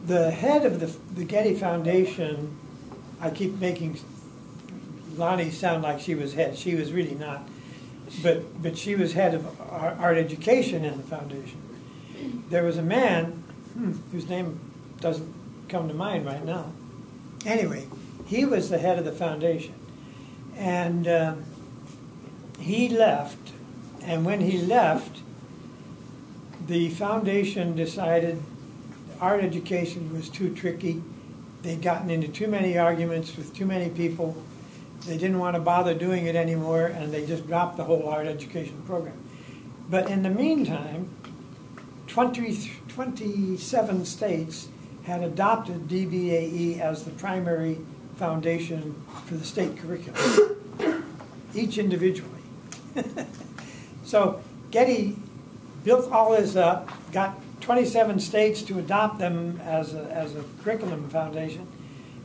The head of the Getty Foundation, I keep making Lonnie sound like she was head. She was really not. But she was head of art education in the foundation. There was a man whose name doesn't come to mind right now. Anyway, he was the head of the foundation. And he left. And when he left, the foundation decided art education was too tricky. They'd gotten into too many arguments with too many people. They didn't want to bother doing it anymore, and they just dropped the whole art education program. But in the meantime, 27 states had adopted DBAE as the primary foundation for the state curriculum, each individually. So Getty built all this up, got 27 states to adopt them as a curriculum foundation,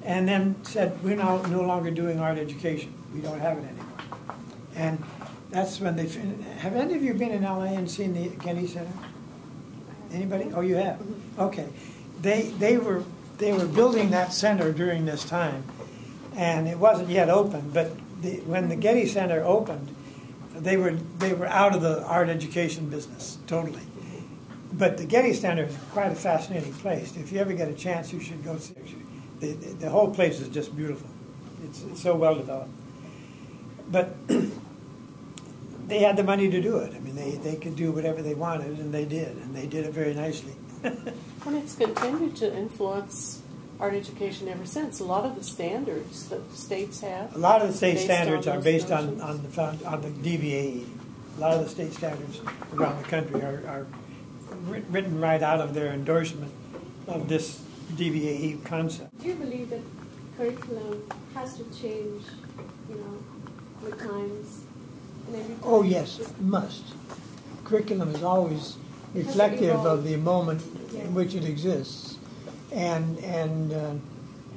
and then said, we're no longer doing art education. We don't have it anymore. And that's when they have any of you been in LA and seen the Getty Center? Anybody? Oh, you have? Okay. They were building that center during this time, and it wasn't yet open, but when the Getty Center opened, they were out of the art education business, totally. But the Getty Center is quite a fascinating place. If you ever get a chance, you should go see it. The whole place is just beautiful. It's so well developed. But they had the money to do it. I mean, they could do whatever they wanted, and they did it very nicely. And it's continued to influence art education ever since. A lot of the standards that the states have. A lot of the state standards are based on the DBAE. A lot of the state standards around the country are written right out of their endorsement of this DBAE concept. Do you believe that curriculum has to change, with times and everything? Oh yes, it must. Curriculum is always reflective of the moment in which it exists, and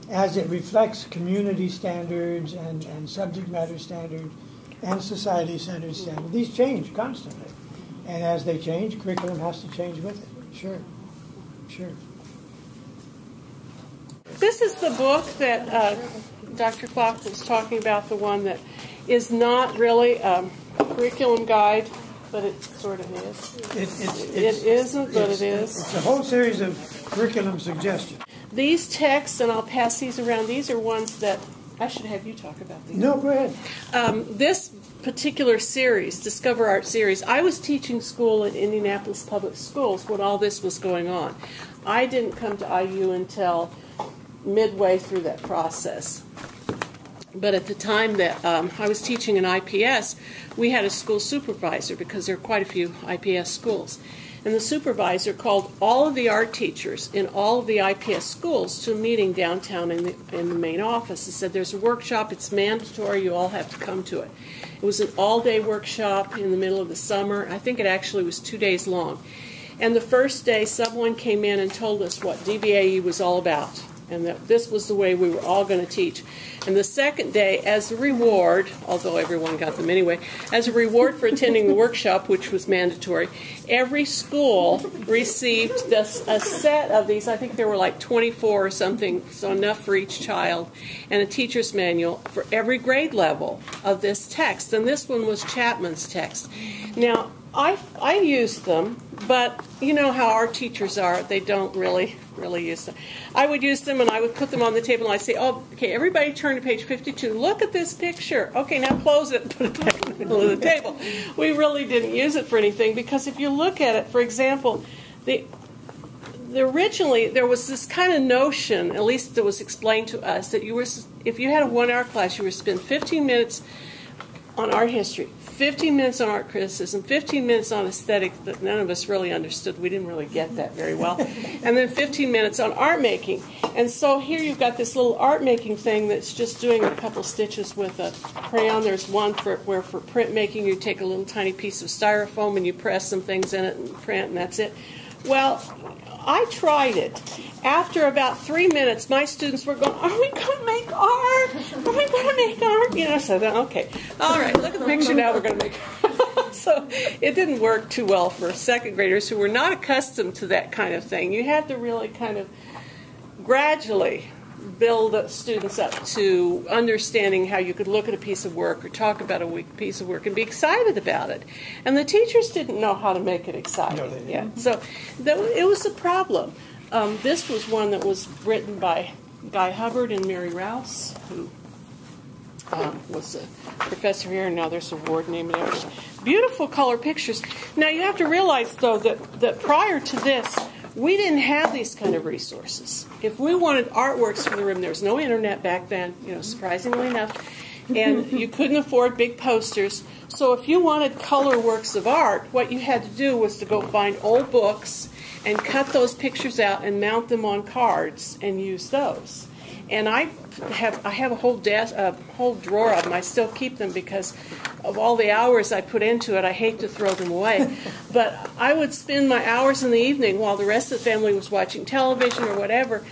as it reflects community standards and subject matter standards and society-centered standards, these change constantly. And as they change, curriculum has to change with it. Sure. This is the book that Dr. Clark was talking about, the one that is not really a curriculum guide, but it sort of is. It isn't, but it is. It's a whole series of curriculum suggestions. These texts, and I'll pass these around, these are ones that I should have you talk about these. No, go ahead. This particular series, Discover Art series, I was teaching school at Indianapolis Public Schools when all this was going on. I didn't come to IU until midway through that process. But at the time that I was teaching in IPS, we had a school supervisor because there are quite a few IPS schools. And the supervisor called all of the art teachers in all of the IPS schools to a meeting downtown in the main office and said, there's a workshop, it's mandatory, you all have to come to it. It was an all-day workshop in the middle of the summer. I think it actually was 2 days long. And the first day, someone came in and told us what DBAE was all about, and that this was the way we were all going to teach. And the second day, as a reward, although everyone got them anyway, as a reward for attending the workshop, which was mandatory, every school received a set of these. I think there were like 24 or something, so enough for each child, and a teacher's manual for every grade level of this text. And this one was Chapman's text. Now, I used them, but you know how our teachers are. They don't really use them. I would use them, and I would put them on the table, and I'd say, oh, okay, everybody turn to page 52. Look at this picture. Okay, now close it and put it back in the middle of the table. We really didn't use it for anything, because if you look at it, for example, originally there was this kind of notion, at least that was explained to us, that if you had a 1-hour class, you were to spend 15 minutes on art history, 15 minutes on art criticism, 15 minutes on aesthetic that none of us really understood. We didn't really get that very well. And then 15 minutes on art making. And so here you've got this little art making thing that's just doing a couple stitches with a crayon. There's one where for print making you take a little tiny piece of styrofoam and you press some things in it and print, and that's it. Well, I tried it. After about 3 minutes, my students were going, are we going to make art? Are we going to make art? So then, okay. All right, look at the picture now. We're going to make art. So it didn't work too well for second graders who were not accustomed to that kind of thing. You had to really kind of gradually build students up to understanding how you could look at a piece of work or talk about a piece of work and be excited about it. And the teachers didn't know how to make it exciting. No, they didn't. Yeah. So it was a problem. This was one that was written by Guy Hubbard and Mary Rouse, who was a professor here, and now there's an award named after him. Beautiful color pictures. Now you have to realize, though, that prior to this, we didn't have these kind of resources. If we wanted artworks for the room, there was no internet back then, surprisingly enough, and you couldn't afford big posters. So if you wanted color works of art, what you had to do was to go find old books and cut those pictures out and mount them on cards and use those. And I have a whole drawer of them. I still keep them because of all the hours I put into it. I hate to throw them away. But I would spend my hours in the evening while the rest of the family was watching television or whatever,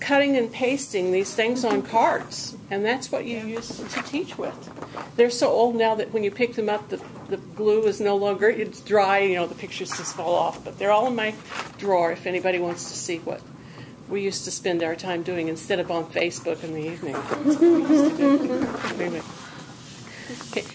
cutting and pasting these things on cards. And that's what you use to teach with. They're so old now that when you pick them up, the glue is no longer, it's dry, the pictures just fall off. But they're all in my drawer if anybody wants to see what we used to spend our time doing instead of on Facebook in the evening. That's what we used to do. Anyway. Okay.